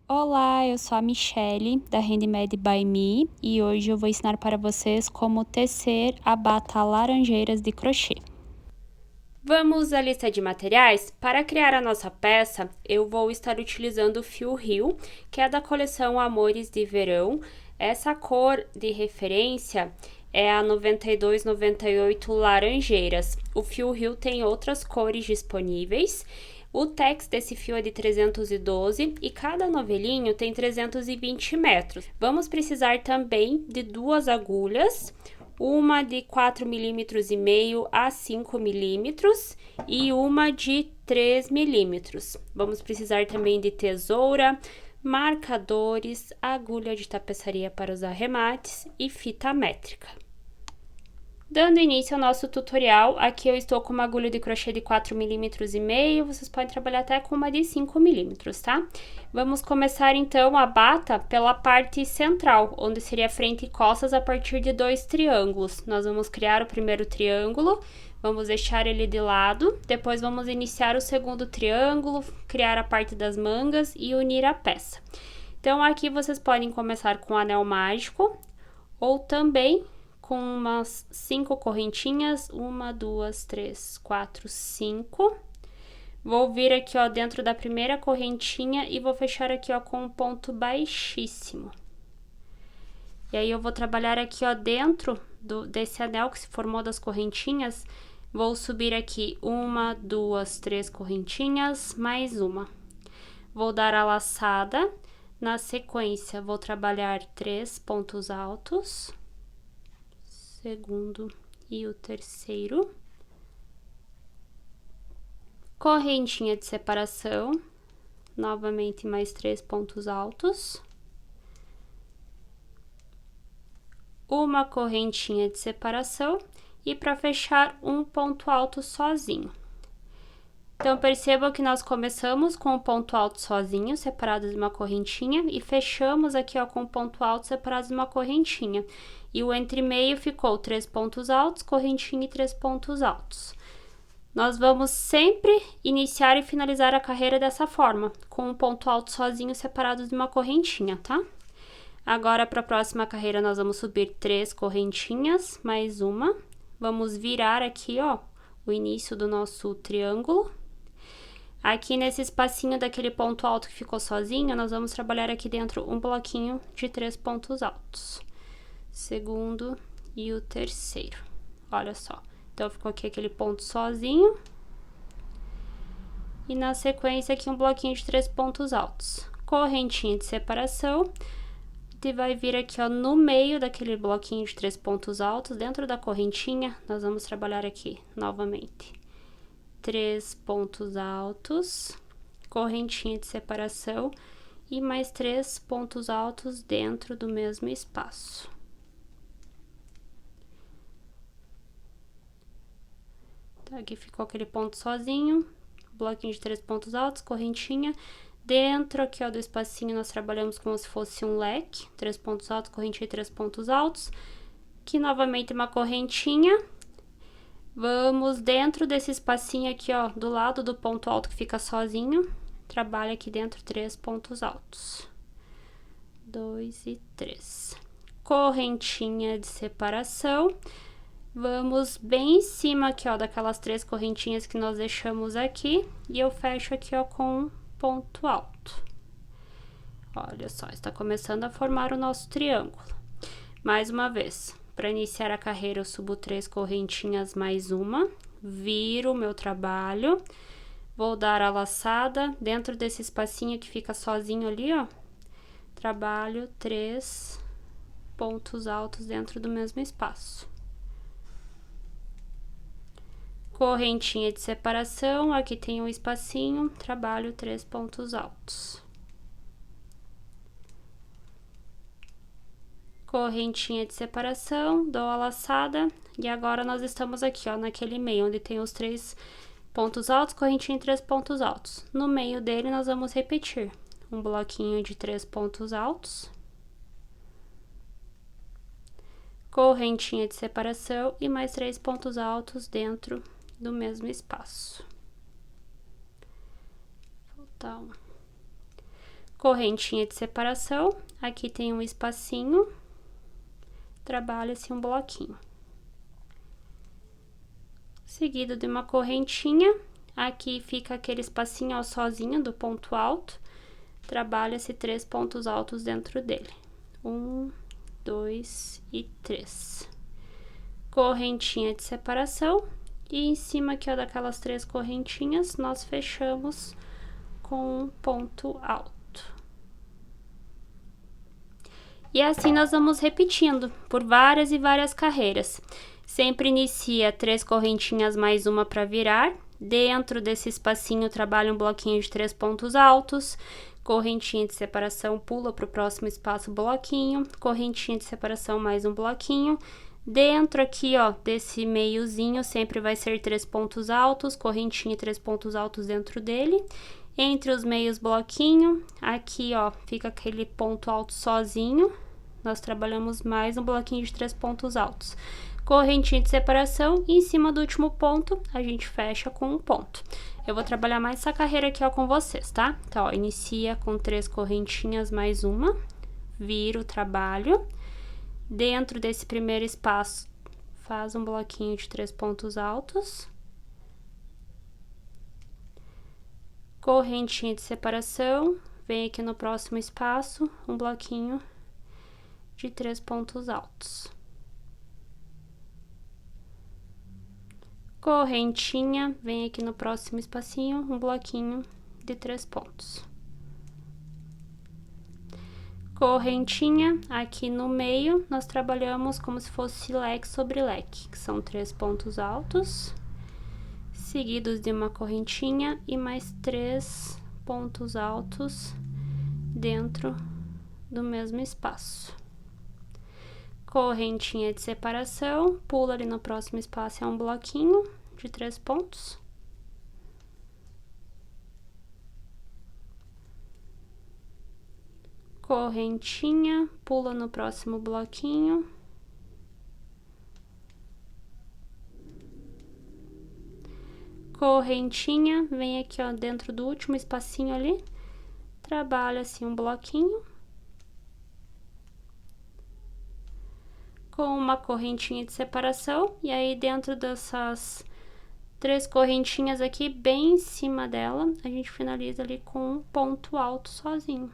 Olá, eu sou a Michele, da Handmade by Me, e hoje eu vou ensinar para vocês como tecer a bata laranjeiras de crochê. Vamos à lista de materiais? Para criar a nossa peça, eu vou estar utilizando o fio Rio, que é da coleção Amores de Verão. Essa cor de referência é a 9298 Laranjeiras. O fio Rio tem outras cores disponíveis. O tex desse fio é de 312 e cada novelinho tem 320 metros. Vamos precisar também de duas agulhas, uma de 4,5 mm a 5 mm e uma de 3 mm. Vamos precisar também de tesoura, marcadores, agulha de tapeçaria para os arremates e fita métrica. Dando início ao nosso tutorial, aqui eu estou com uma agulha de crochê de 4,5 mm, vocês podem trabalhar até com uma de 5 mm, tá? Vamos começar então a bata pela parte central, onde seria frente e costas a partir de 2 triângulos. Nós vamos criar o primeiro triângulo, vamos deixar ele de lado, depois vamos iniciar o segundo triângulo, criar a parte das mangas e unir a peça. Então aqui vocês podem começar com o anel mágico, ou também com umas 5 correntinhas, 1, 2, 3, 4, 5. Vou vir aqui, ó, dentro da primeira correntinha e vou fechar aqui, ó, com um ponto baixíssimo. E aí eu vou trabalhar aqui, ó, dentro desse anel que se formou das correntinhas, vou subir aqui 1, 2, 3 correntinhas, mais uma. Vou dar a laçada, na sequência vou trabalhar 3 pontos altos, segundo e o terceiro, correntinha de separação, novamente mais 3 pontos altos, uma correntinha de separação e para fechar um ponto alto sozinho. Então, percebam que nós começamos com o ponto alto sozinho, separado de uma correntinha, e fechamos aqui, ó, com o ponto alto separado de uma correntinha. E o entre meio ficou 3 pontos altos, correntinha e 3 pontos altos. Nós vamos sempre iniciar e finalizar a carreira dessa forma, com um ponto alto sozinho separado de uma correntinha, tá? Agora, para a próxima carreira, nós vamos subir 3 correntinhas, mais uma. Vamos virar aqui, ó, o início do nosso triângulo. Aqui nesse espacinho daquele ponto alto que ficou sozinho, nós vamos trabalhar aqui dentro um bloquinho de 3 pontos altos. Segundo e o terceiro. Olha só. Então, ficou aqui aquele ponto sozinho. E na sequência aqui um bloquinho de 3 pontos altos. Correntinha de separação. E vai vir aqui, ó, no meio daquele bloquinho de 3 pontos altos, dentro da correntinha, nós vamos trabalhar aqui novamente 3 pontos altos, correntinha de separação e mais 3 pontos altos dentro do mesmo espaço. Então, aqui ficou aquele ponto sozinho, bloquinho de 3 pontos altos, correntinha. Dentro aqui, ó, do espacinho, nós trabalhamos como se fosse um leque, 3 pontos altos, correntinha e 3 pontos altos. Aqui, novamente, uma correntinha. Vamos dentro desse espacinho aqui, ó, do lado do ponto alto que fica sozinho, trabalha aqui dentro 3 pontos altos. 2 e 3. Correntinha de separação. Vamos bem em cima aqui, ó, daquelas 3 correntinhas que nós deixamos aqui, e eu fecho aqui, ó, com um ponto alto. Olha só, está começando a formar o nosso triângulo. Mais uma vez. Para iniciar a carreira, eu subo 3 correntinhas mais uma, viro o meu trabalho, vou dar a laçada, dentro desse espacinho que fica sozinho ali, ó, trabalho 3 pontos altos dentro do mesmo espaço. Correntinha de separação, aqui tem um espacinho, trabalho 3 pontos altos. Correntinha de separação, dou a laçada, e agora nós estamos aqui, ó, naquele meio, onde tem os 3 pontos altos, correntinha e 3 pontos altos. No meio dele, nós vamos repetir um bloquinho de 3 pontos altos, correntinha de separação e mais 3 pontos altos dentro do mesmo espaço. Falta um. correntinha de separação, aqui tem um espacinho, trabalha-se um bloquinho. Seguido de uma correntinha, aqui fica aquele espacinho ó, sozinho do ponto alto, trabalha-se 3 pontos altos dentro dele. 1, 2 e 3. Correntinha de separação, e em cima aqui ó, daquelas 3 correntinhas, nós fechamos com um ponto alto. E assim nós vamos repetindo por várias e várias carreiras. Sempre inicia 3 correntinhas mais uma para virar. Dentro desse espacinho trabalha um bloquinho de 3 pontos altos. Correntinha de separação, pula para o próximo espaço, bloquinho. Correntinha de separação, mais um bloquinho. Dentro aqui, ó, desse meiozinho, sempre vai ser 3 pontos altos. Correntinha e 3 pontos altos dentro dele. Entre os meios, bloquinho. Aqui, ó, fica aquele ponto alto sozinho. Nós trabalhamos mais um bloquinho de 3 pontos altos. Correntinha de separação e em cima do último ponto, a gente fecha com um ponto. Eu vou trabalhar mais essa carreira aqui, ó, com vocês, tá? Então, ó, inicia com 3 correntinhas mais uma. Vira o trabalho. Dentro desse primeiro espaço, faz um bloquinho de 3 pontos altos. Correntinha de separação, vem aqui no próximo espaço, um bloquinho de 3 pontos altos. Correntinha, vem aqui no próximo espacinho, um bloquinho de 3 pontos. Correntinha, aqui no meio, nós trabalhamos como se fosse leque sobre leque, que são 3 pontos altos, seguidos de uma correntinha e mais 3 pontos altos dentro do mesmo espaço. Correntinha de separação, pula ali no próximo espaço, é um bloquinho de 3 pontos. Correntinha, pula no próximo bloquinho. Correntinha, vem aqui, ó, dentro do último espacinho ali, trabalha assim um bloquinho. Com uma correntinha de separação, e aí dentro dessas 3 correntinhas aqui, bem em cima dela, a gente finaliza ali com um ponto alto sozinho.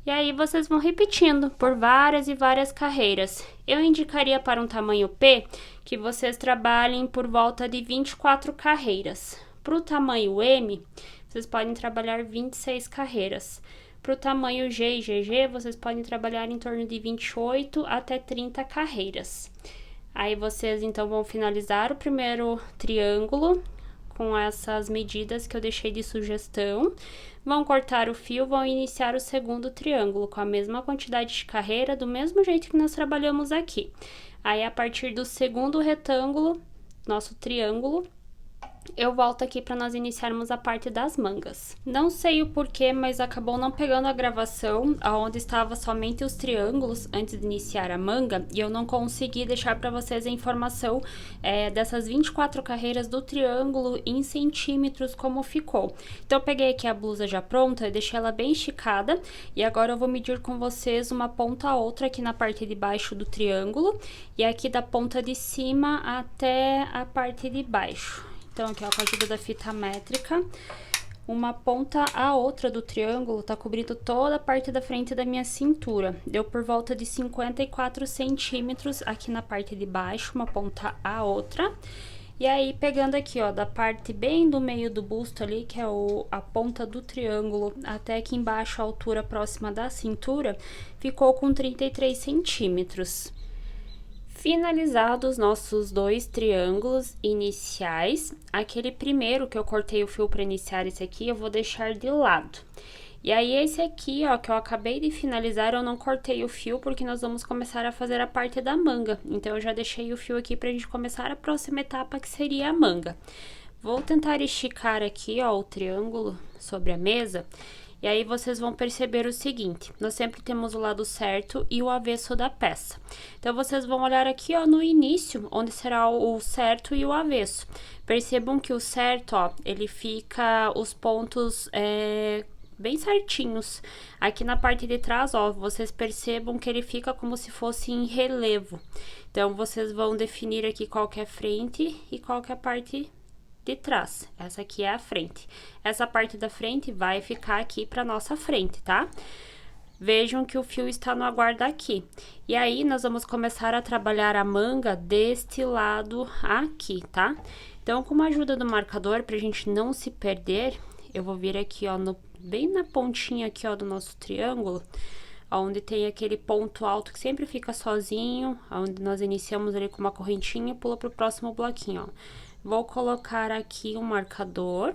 E aí vocês vão repetindo por várias e várias carreiras. Eu indicaria para um tamanho P que vocês trabalhem por volta de 24 carreiras. Para o tamanho M, vocês podem trabalhar 26 carreiras. Para o tamanho G e GG, vocês podem trabalhar em torno de 28 até 30 carreiras. Aí vocês então vão finalizar o primeiro triângulo com essas medidas que eu deixei de sugestão. Vão cortar o fio, vão iniciar o segundo triângulo com a mesma quantidade de carreira, do mesmo jeito que nós trabalhamos aqui. Aí, a partir do segundo retângulo, nosso triângulo, eu volto aqui para nós iniciarmos a parte das mangas. Não sei o porquê, mas acabou não pegando a gravação onde estava somente os triângulos antes de iniciar a manga, e eu não consegui deixar para vocês a informação dessas 24 carreiras do triângulo em centímetros como ficou. Então eu peguei aqui a blusa já pronta, deixei ela bem esticada, e agora eu vou medir com vocês uma ponta a outra aqui na parte de baixo do triângulo, e aqui da ponta de cima até a parte de baixo. Então, aqui, ó, com a ajuda da fita métrica, uma ponta a outra do triângulo tá cobrindo toda a parte da frente da minha cintura. Deu por volta de 54 centímetros aqui na parte de baixo, uma ponta a outra. E aí, pegando aqui, ó, da parte bem do meio do busto ali, que é a ponta do triângulo, até aqui embaixo, a altura próxima da cintura, ficou com 33 centímetros. Finalizados nossos 2 triângulos iniciais, aquele primeiro que eu cortei o fio para iniciar esse aqui, eu vou deixar de lado. E aí, esse aqui, ó, que eu acabei de finalizar, eu não cortei o fio, porque nós vamos começar a fazer a parte da manga. Então, eu já deixei o fio aqui pra gente começar a próxima etapa, que seria a manga. Vou tentar esticar aqui, ó, o triângulo sobre a mesa. E aí, vocês vão perceber o seguinte, nós sempre temos o lado certo e o avesso da peça. Então, vocês vão olhar aqui, ó, no início, onde será o certo e o avesso. Percebam que o certo, ó, ele fica os pontos bem certinhos. Aqui na parte de trás, ó, vocês percebam que ele fica como se fosse em relevo. Então, vocês vão definir aqui qual que é a frente e qual que é a parte de trás. Essa aqui é a frente. Essa parte da frente vai ficar aqui para nossa frente, tá? Vejam que o fio está no aguardo aqui. E aí, nós vamos começar a trabalhar a manga deste lado aqui, tá? Então, com a ajuda do marcador, pra gente não se perder, eu vou vir aqui, ó, bem na pontinha aqui, ó, do nosso triângulo, onde tem aquele ponto alto que sempre fica sozinho, onde nós iniciamos ali com uma correntinha e pula pro próximo bloquinho, ó. Vou colocar aqui um marcador,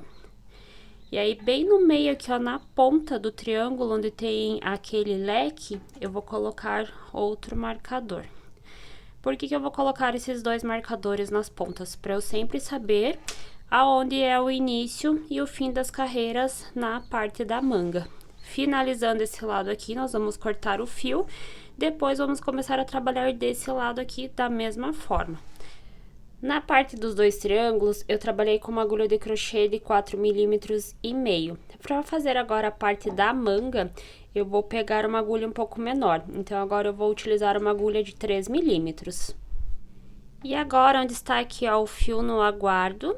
e aí bem no meio aqui, ó, na ponta do triângulo, onde tem aquele leque, eu vou colocar outro marcador. Por que que eu vou colocar esses dois marcadores nas pontas? Para eu sempre saber aonde é o início e o fim das carreiras na parte da manga. Finalizando esse lado aqui, nós vamos cortar o fio, depois vamos começar a trabalhar desse lado aqui da mesma forma. Na parte dos dois triângulos, eu trabalhei com uma agulha de crochê de 4,5 mm. Para fazer agora a parte da manga, eu vou pegar uma agulha um pouco menor. Então, agora eu vou utilizar uma agulha de 3 mm. E agora, onde está aqui, ó, o fio no aguardo,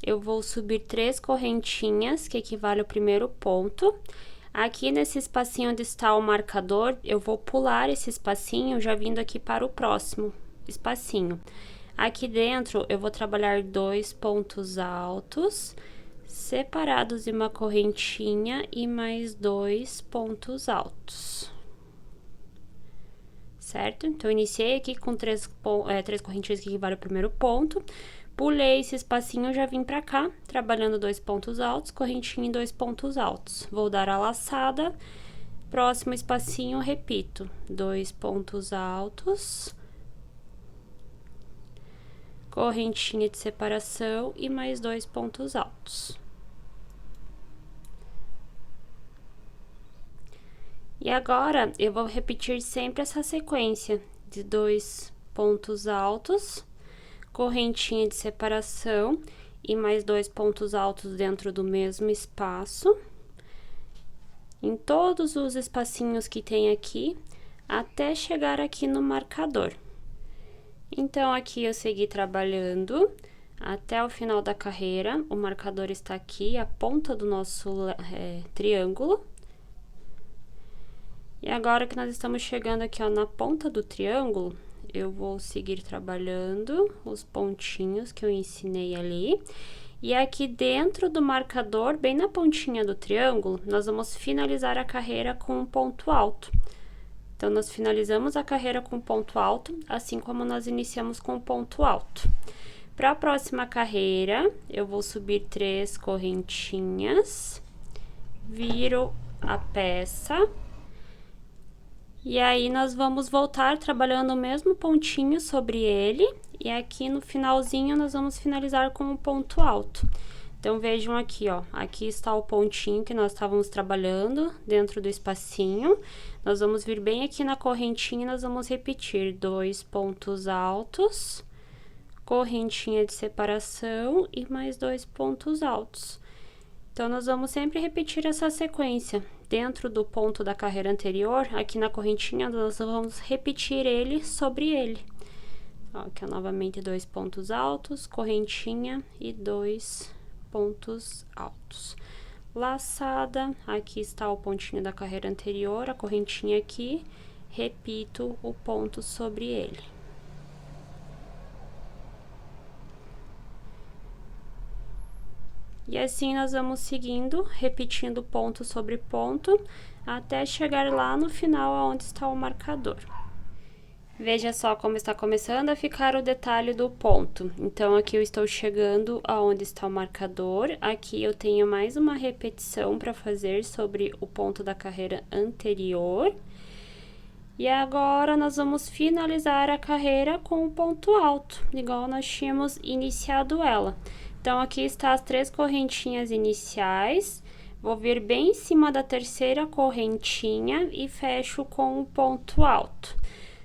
eu vou subir 3 correntinhas, que equivale ao primeiro ponto. Aqui nesse espacinho onde está o marcador, eu vou pular esse espacinho, já vindo aqui para o próximo espacinho. Aqui dentro, eu vou trabalhar 2 pontos altos, separados de uma correntinha e mais 2 pontos altos. Certo? Então, eu iniciei aqui com 3 correntinhas que equivalem ao primeiro ponto, pulei esse espacinho, já vim pra cá, trabalhando 2 pontos altos, correntinha e 2 pontos altos. Vou dar a laçada, próximo espacinho, repito, 2 pontos altos, correntinha de separação e mais 2 pontos altos. E agora, eu vou repetir sempre essa sequência de 2 pontos altos, correntinha de separação e mais 2 pontos altos dentro do mesmo espaço. Em todos os espacinhos que tem aqui, até chegar aqui no marcador. Então, aqui eu segui trabalhando até o final da carreira, o marcador está aqui, a ponta do nosso triângulo. E agora que nós estamos chegando aqui, ó, na ponta do triângulo, eu vou seguir trabalhando os pontinhos que eu ensinei ali. E aqui dentro do marcador, bem na pontinha do triângulo, nós vamos finalizar a carreira com um ponto alto. Então, nós finalizamos a carreira com ponto alto, assim como nós iniciamos com ponto alto. Para a próxima carreira, eu vou subir 3 correntinhas, viro a peça, e aí nós vamos voltar trabalhando o mesmo pontinho sobre ele, e aqui no finalzinho nós vamos finalizar com um ponto alto. Então, vejam aqui, ó, aqui está o pontinho que nós estávamos trabalhando dentro do espacinho. Nós vamos vir bem aqui na correntinha e nós vamos repetir 2 pontos altos, correntinha de separação e mais 2 pontos altos. Então, nós vamos sempre repetir essa sequência. Dentro do ponto da carreira anterior, aqui na correntinha, nós vamos repetir ele sobre ele. Ó, aqui, ó, novamente 2 pontos altos, correntinha e 2 pontos altos. Laçada, aqui está o pontinho da carreira anterior, a correntinha aqui, repito o ponto sobre ele. E assim nós vamos seguindo, repetindo ponto sobre ponto, até chegar lá no final, onde está o marcador. Veja só como está começando a ficar o detalhe do ponto. Então, aqui eu estou chegando aonde está o marcador. Aqui eu tenho mais uma repetição para fazer sobre o ponto da carreira anterior. E agora, nós vamos finalizar a carreira com um ponto alto, igual nós tínhamos iniciado ela. Então, aqui está as 3 correntinhas iniciais, Vou vir bem em cima da terceira correntinha e fecho com o ponto alto.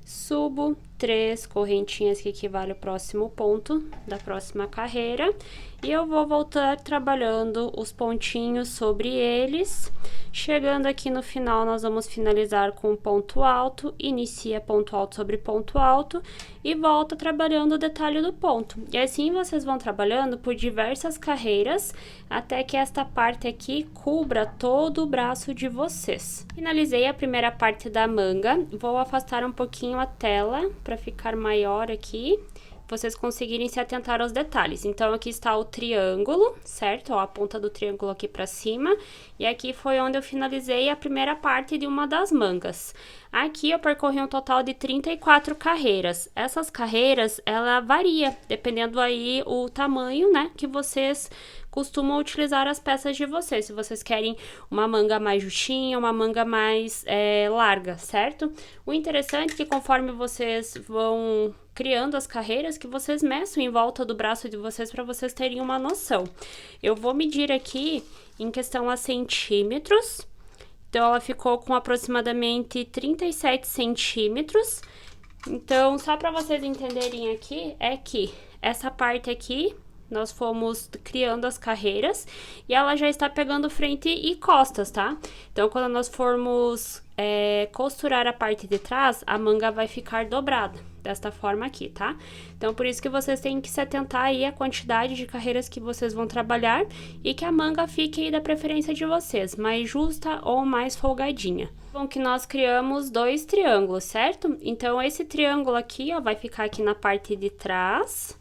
Subo 3 correntinhas que equivale ao próximo ponto da próxima carreira. E eu vou voltar trabalhando os pontinhos sobre eles. Chegando aqui no final, nós vamos finalizar com um ponto alto, inicia ponto alto sobre ponto alto e volta trabalhando o detalhe do ponto. E assim vocês vão trabalhando por diversas carreiras, até que esta parte aqui cubra todo o braço de vocês. Finalizei a primeira parte da manga, vou afastar um pouquinho a tela para ficar maior aqui, vocês conseguirem se atentar aos detalhes. Então, aqui está o triângulo, certo? Ó, a ponta do triângulo aqui pra cima. E aqui foi onde eu finalizei a primeira parte de uma das mangas. Aqui eu percorri um total de 34 carreiras. Essas carreiras, ela varia, dependendo aí o tamanho, né, que vocês costumam utilizar as peças de vocês. Se vocês querem uma manga mais justinha, uma manga mais larga, certo? O interessante é que conforme vocês vão criando as carreiras, que vocês meçam em volta do braço de vocês para vocês terem uma noção. Eu vou medir aqui em questão a centímetros. Então, ela ficou com aproximadamente 37 centímetros. Então, só para vocês entenderem aqui, é que essa parte aqui, nós fomos criando as carreiras e ela já está pegando frente e costas, tá? Então, quando nós formos costurar a parte de trás, a manga vai ficar dobrada, desta forma aqui, tá? Então, por isso que vocês têm que se atentar aí à quantidade de carreiras que vocês vão trabalhar e que a manga fique aí da preferência de vocês, mais justa ou mais folgadinha. Bom, que nós criamos 2 triângulos, certo? Então, esse triângulo aqui, ó, vai ficar aqui na parte de trás.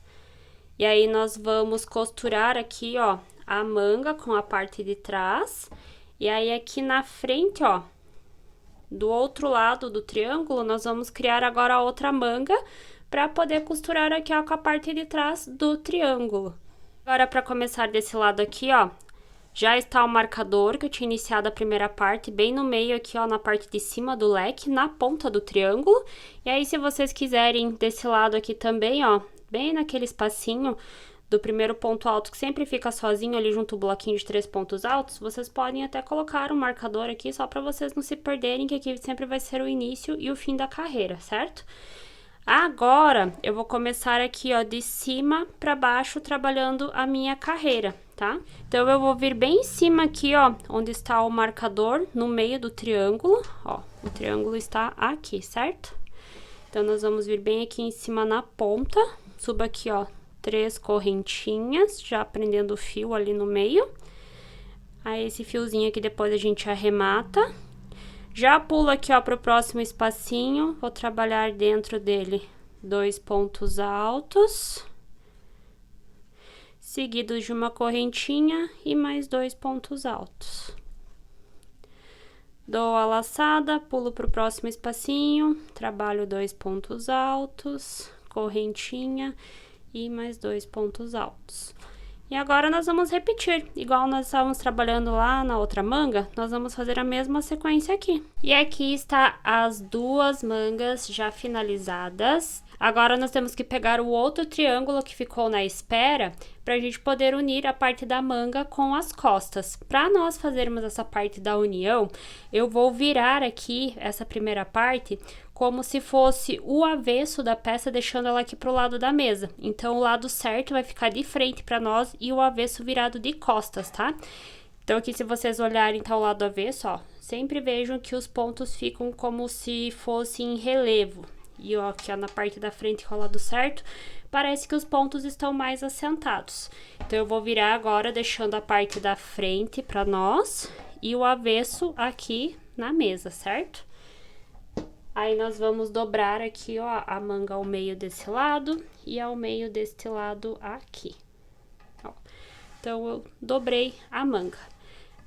E aí, nós vamos costurar aqui, ó, a manga com a parte de trás. E aí, aqui na frente, ó, do outro lado do triângulo, nós vamos criar agora a outra manga para poder costurar aqui, ó, com a parte de trás do triângulo. Agora, para começar desse lado aqui, ó, já está o marcador que eu tinha iniciado a primeira parte, bem no meio aqui, ó, na parte de cima do leque, na ponta do triângulo. E aí, se vocês quiserem desse lado aqui também, ó, bem naquele espacinho do primeiro ponto alto, que sempre fica sozinho ali junto ao bloquinho de 3 pontos altos, vocês podem até colocar um marcador aqui, só para vocês não se perderem, que aqui sempre vai ser o início e o fim da carreira, certo? Agora, eu vou começar aqui, ó, de cima para baixo, trabalhando a minha carreira, tá? Então, eu vou vir bem em cima aqui, ó, onde está o marcador, no meio do triângulo, ó, o triângulo está aqui, certo? Então, nós vamos vir bem aqui em cima na ponta, suba aqui, ó, 3 correntinhas, já prendendo o fio ali no meio. Aí, esse fiozinho aqui depois a gente arremata. Já pulo aqui, ó, pro próximo espacinho, vou trabalhar dentro dele 2 pontos altos, seguidos de uma correntinha e mais 2 pontos altos. Dou a laçada, pulo pro próximo espacinho, trabalho 2 pontos altos, correntinha e mais 2 pontos altos. E agora nós vamos repetir, igual nós estávamos trabalhando lá na outra manga, nós vamos fazer a mesma sequência aqui. E aqui está as 2 mangas já finalizadas. Agora nós temos que pegar o outro triângulo que ficou na espera, para a gente poder unir a parte da manga com as costas. Para nós fazermos essa parte da união, eu vou virar aqui essa primeira parte como se fosse o avesso da peça, deixando ela aqui pro lado da mesa. Então, o lado certo vai ficar de frente para nós e o avesso virado de costas, tá? Então, aqui, se vocês olharem, tá o lado avesso, ó, sempre vejam que os pontos ficam como se fossem em relevo. E, ó, aqui, ó, na parte da frente com o lado certo, parece que os pontos estão mais assentados. Então, eu vou virar agora, deixando a parte da frente para nós e o avesso aqui na mesa, certo? Aí, nós vamos dobrar aqui, ó, a manga ao meio desse lado e ao meio deste lado aqui. Ó. Então, eu dobrei a manga.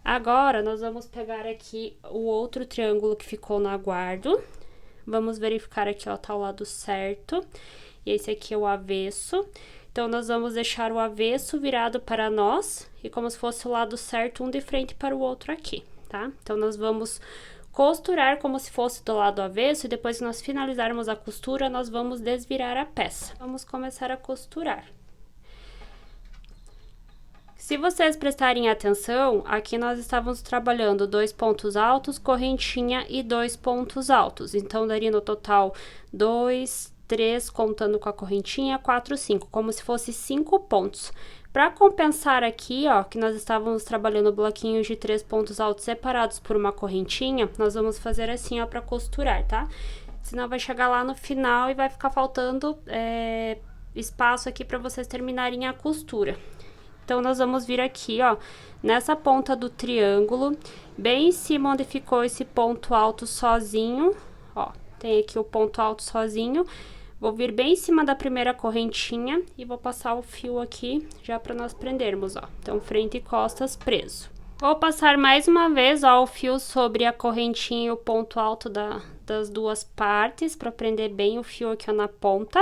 Agora, nós vamos pegar aqui o outro triângulo que ficou no aguardo. Vamos verificar aqui, ó, tá o lado certo. E esse aqui é o avesso. Então, nós vamos deixar o avesso virado para nós e como se fosse o lado certo, um de frente para o outro aqui, tá? Então, nós vamos costurar como se fosse do lado avesso e depois que nós finalizarmos a costura, nós vamos desvirar a peça. Vamos começar a costurar. Se vocês prestarem atenção, aqui nós estávamos trabalhando 2 pontos altos, correntinha e 2 pontos altos. Então, daria no total 2, 3, contando com a correntinha, 4, 5, como se fosse 5 pontos. Para compensar aqui, ó, que nós estávamos trabalhando bloquinhos de 3 pontos altos separados por uma correntinha, nós vamos fazer assim, ó, para costurar, tá? Senão vai chegar lá no final e vai ficar faltando espaço aqui para vocês terminarem a costura. Então, nós vamos vir aqui, ó, nessa ponta do triângulo, bem em cima onde ficou esse ponto alto sozinho, ó, tem aqui o ponto alto sozinho. Vou vir bem em cima da primeira correntinha e vou passar o fio aqui já para nós prendermos, ó. Então, frente e costas preso. Vou passar mais uma vez, ó, o fio sobre a correntinha e o ponto alto das duas partes para prender bem o fio aqui, ó, na ponta.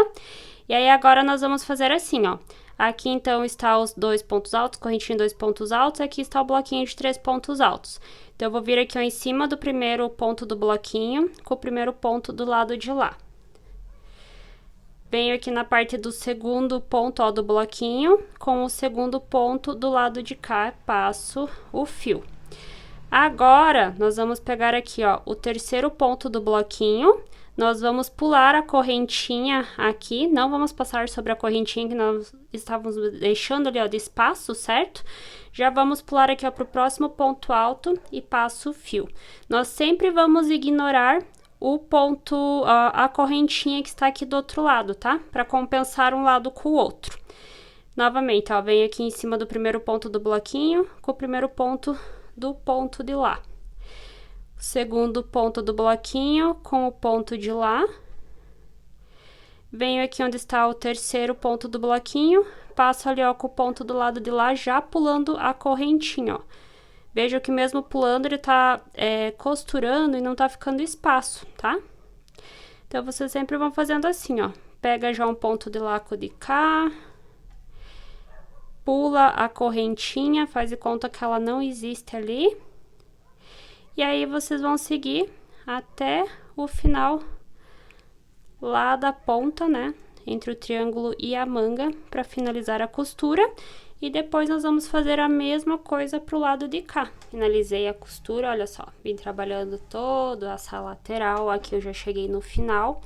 E aí, agora nós vamos fazer assim, ó. Aqui, então, está os 2 pontos altos, correntinha 2 pontos altos, aqui está o bloquinho de 3 pontos altos. Então, eu vou vir aqui, ó, em cima do primeiro ponto do bloquinho, com o primeiro ponto do lado de lá. Venho aqui na parte do segundo ponto, ó, do bloquinho, com o segundo ponto do lado de cá, passo o fio. Agora, nós vamos pegar aqui, ó, o terceiro ponto do bloquinho, nós vamos pular a correntinha aqui, não vamos passar sobre a correntinha que nós estávamos deixando ali, ó, de espaço, certo? Já vamos pular aqui, ó, pro próximo ponto alto e passo o fio. Nós sempre vamos ignorar o ponto, a correntinha que está aqui do outro lado, tá? Para compensar um lado com o outro. Novamente, ó, venho aqui em cima do primeiro ponto do bloquinho, com o primeiro ponto do ponto de lá. Segundo ponto do bloquinho com o ponto de lá. Venho aqui onde está o terceiro ponto do bloquinho, passo ali, ó, com o ponto do lado de lá, já pulando a correntinha, ó. Veja que mesmo pulando, ele tá costurando e não tá ficando espaço, tá? Então, vocês sempre vão fazendo assim, ó. Pega já um ponto de lá com o de cá. Pula a correntinha, faz de conta que ela não existe ali. E aí, vocês vão seguir até o final lá da ponta, né? Entre o triângulo e a manga, para finalizar a costura. E depois, nós vamos fazer a mesma coisa pro lado de cá. Finalizei a costura, olha só. Vim trabalhando toda essa lateral, aqui eu já cheguei no final.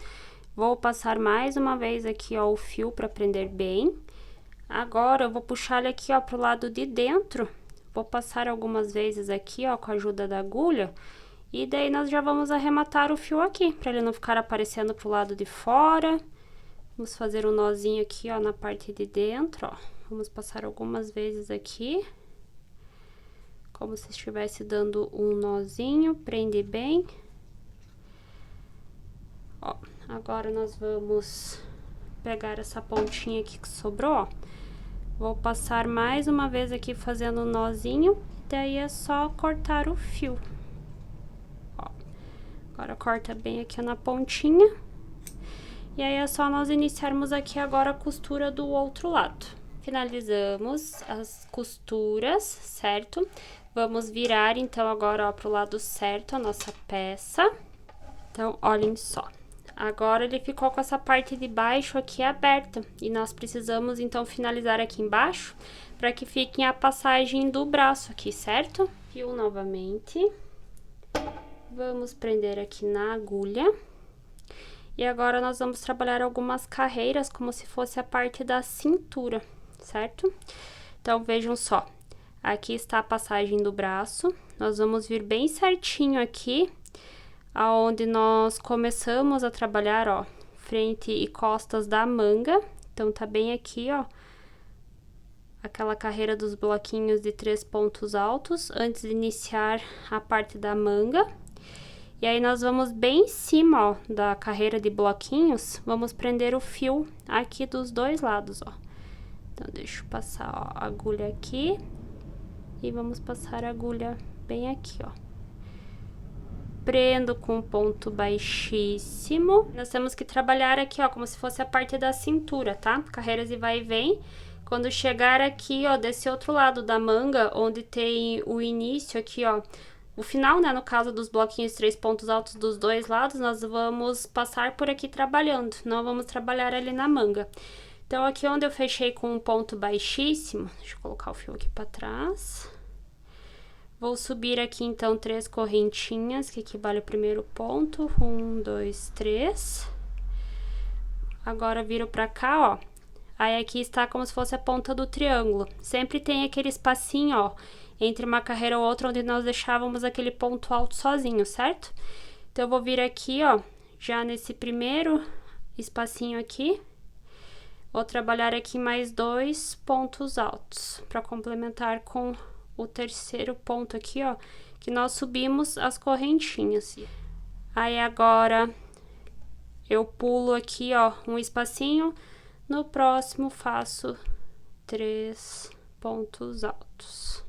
Vou passar mais uma vez aqui, ó, o fio para prender bem. Agora, eu vou puxar ele aqui, ó, pro lado de dentro. Vou passar algumas vezes aqui, ó, com a ajuda da agulha. E daí, nós já vamos arrematar o fio aqui, para ele não ficar aparecendo pro lado de fora. Vamos fazer um nozinho aqui, ó, na parte de dentro, ó. Vamos passar algumas vezes aqui. Como se estivesse dando um nozinho, prende bem. Ó, agora nós vamos pegar essa pontinha aqui que sobrou, ó. Vou passar mais uma vez aqui fazendo um nozinho, daí é só cortar o fio. Ó, agora corta bem aqui na pontinha. E aí é só nós iniciarmos aqui agora a costura do outro lado. Finalizamos as costuras, certo? Vamos virar, então, agora, ó, pro lado certo a nossa peça. Então, olhem só. Agora, ele ficou com essa parte de baixo aqui aberta. E nós precisamos, então, finalizar aqui embaixo, para que fique a passagem do braço aqui, certo? Fio novamente. Vamos prender aqui na agulha. E agora, nós vamos trabalhar algumas carreiras, como se fosse a parte da cintura, certo? Então, vejam só, aqui está a passagem do braço, nós vamos vir bem certinho aqui, aonde nós começamos a trabalhar, ó, frente e costas da manga. Então, tá bem aqui, ó, aquela carreira dos bloquinhos de 3 pontos altos, antes de iniciar a parte da manga. E aí, nós vamos bem em cima, ó, da carreira de bloquinhos, vamos prender o fio aqui dos dois lados, ó. Então, deixa eu passar, ó, a agulha aqui e vamos passar a agulha bem aqui, ó. Prendo com um ponto baixíssimo. Nós temos que trabalhar aqui, ó, como se fosse a parte da cintura, tá? Carreiras de vai e vem. Quando chegar aqui, ó, desse outro lado da manga, onde tem o início aqui, ó, o final, né, no caso dos bloquinhos 3 pontos altos dos dois lados, nós vamos passar por aqui trabalhando, não vamos trabalhar ali na manga. Então, aqui onde eu fechei com um ponto baixíssimo, deixa eu colocar o fio aqui pra trás. Vou subir aqui, então, 3 correntinhas, que equivale ao primeiro ponto. 1, 2, 3. Agora, viro pra cá, ó. Aí, aqui está como se fosse a ponta do triângulo. Sempre tem aquele espacinho, ó, entre uma carreira ou outra, onde nós deixávamos aquele ponto alto sozinho, certo? Então, eu vou vir aqui, ó, já nesse primeiro espacinho aqui. Vou trabalhar aqui mais 2 pontos altos, para complementar com o terceiro ponto aqui, ó, que nós subimos as correntinhas. Aí, agora, eu pulo aqui, ó, um espacinho, no próximo faço 3 pontos altos.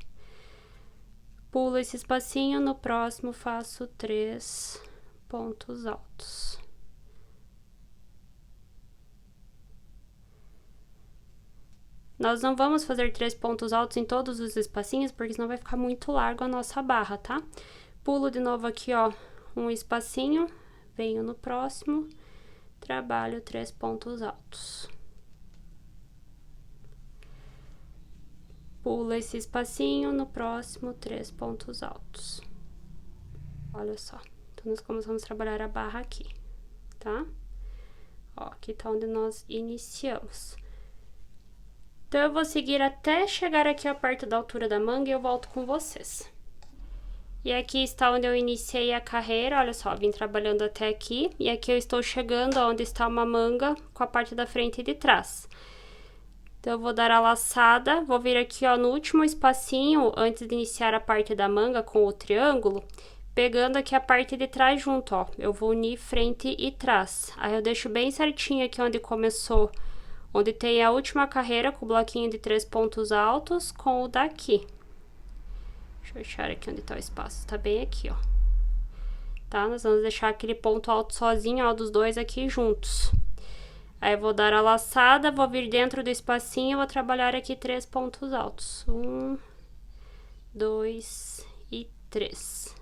Pulo esse espacinho, no próximo faço 3 pontos altos. Nós não vamos fazer 3 pontos altos em todos os espacinhos, porque senão vai ficar muito largo a nossa barra, tá? Pulo de novo aqui, ó, um espacinho, venho no próximo, trabalho 3 pontos altos. Pulo esse espacinho, no próximo, 3 pontos altos. Olha só, então nós começamos a trabalhar a barra aqui, tá? Ó, aqui tá onde nós iniciamos. Então, eu vou seguir até chegar aqui a perto da altura da manga e eu volto com vocês. E aqui está onde eu iniciei a carreira, olha só, vim trabalhando até aqui. E aqui eu estou chegando onde está uma manga com a parte da frente e de trás. Então, eu vou dar a laçada, vou vir aqui, ó, no último espacinho, antes de iniciar a parte da manga com o triângulo, pegando aqui a parte de trás junto, ó. Eu vou unir frente e trás. Aí, eu deixo bem certinho aqui onde começou, onde tem a última carreira com o bloquinho de 3 pontos altos com o daqui. Deixa eu achar aqui onde tá o espaço, tá bem aqui, ó. Tá? Nós vamos deixar aquele ponto alto sozinho, ó, dos dois aqui juntos. Aí, eu vou dar a laçada, vou vir dentro do espacinho e vou trabalhar aqui 3 pontos altos. 1, 2 e 3.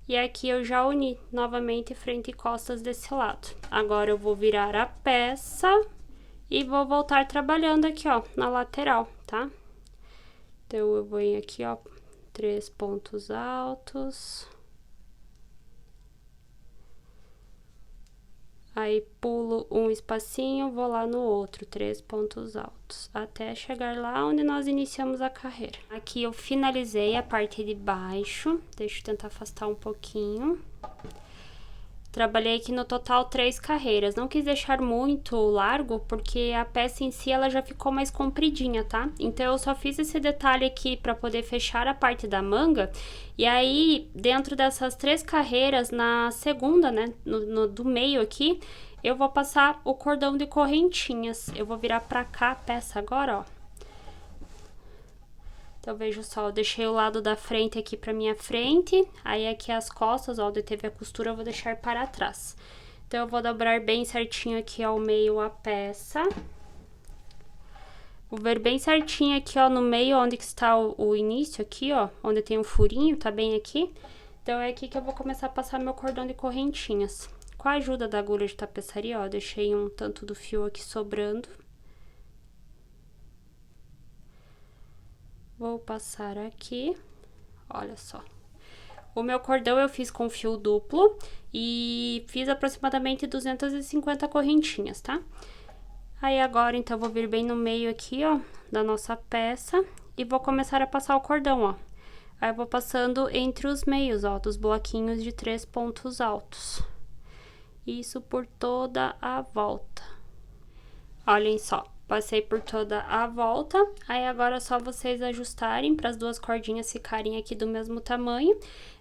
E aqui eu já uni novamente frente e costas desse lado. Agora, eu vou virar a peça e vou voltar trabalhando aqui, ó, na lateral, tá? Então, eu venho aqui, ó, 3 pontos altos. Aí, pulo um espacinho, vou lá no outro, 3 pontos altos, até chegar lá onde nós iniciamos a carreira. Aqui eu finalizei a parte de baixo, deixa eu tentar afastar um pouquinho. Trabalhei aqui no total 3 carreiras, não quis deixar muito largo, porque a peça em si ela já ficou mais compridinha, tá? Então, eu só fiz esse detalhe aqui para poder fechar a parte da manga, e aí, dentro dessas 3 carreiras, na segunda, né, do meio aqui, eu vou passar o cordão de correntinhas. Eu vou virar pra cá a peça agora, ó. Então, veja só, eu deixei o lado da frente aqui pra minha frente, aí aqui as costas, ó, onde teve a costura, eu vou deixar para trás. Então, eu vou dobrar bem certinho aqui ao meio a peça. Vou ver bem certinho aqui, ó, no meio, onde que está o início aqui, ó, onde tem um furinho, tá bem aqui. Então, é aqui que eu vou começar a passar meu cordão de correntinhas. Com a ajuda da agulha de tapeçaria, ó, eu deixei um tanto do fio aqui sobrando. Vou passar aqui, olha só. O meu cordão eu fiz com fio duplo e fiz aproximadamente 250 correntinhas, tá? Aí, agora, então, eu vou vir bem no meio aqui, ó, da nossa peça e vou começar a passar o cordão, ó. Aí, eu vou passando entre os meios, ó, dos bloquinhos de 3 pontos altos. Isso por toda a volta. Olhem só. Passei por toda a volta, aí agora é só vocês ajustarem para as 2 cordinhas ficarem aqui do mesmo tamanho.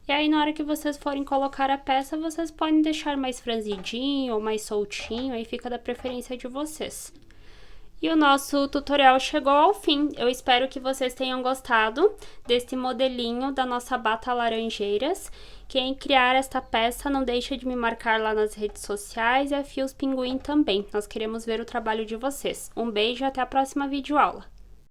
E aí, na hora que vocês forem colocar a peça, vocês podem deixar mais franzidinho ou mais soltinho, aí fica da preferência de vocês. E o nosso tutorial chegou ao fim. Eu espero que vocês tenham gostado deste modelinho da nossa bata laranjeiras. Quem criar esta peça, não deixa de me marcar lá nas redes sociais e a Fios Pinguim também. Nós queremos ver o trabalho de vocês. Um beijo e até a próxima videoaula.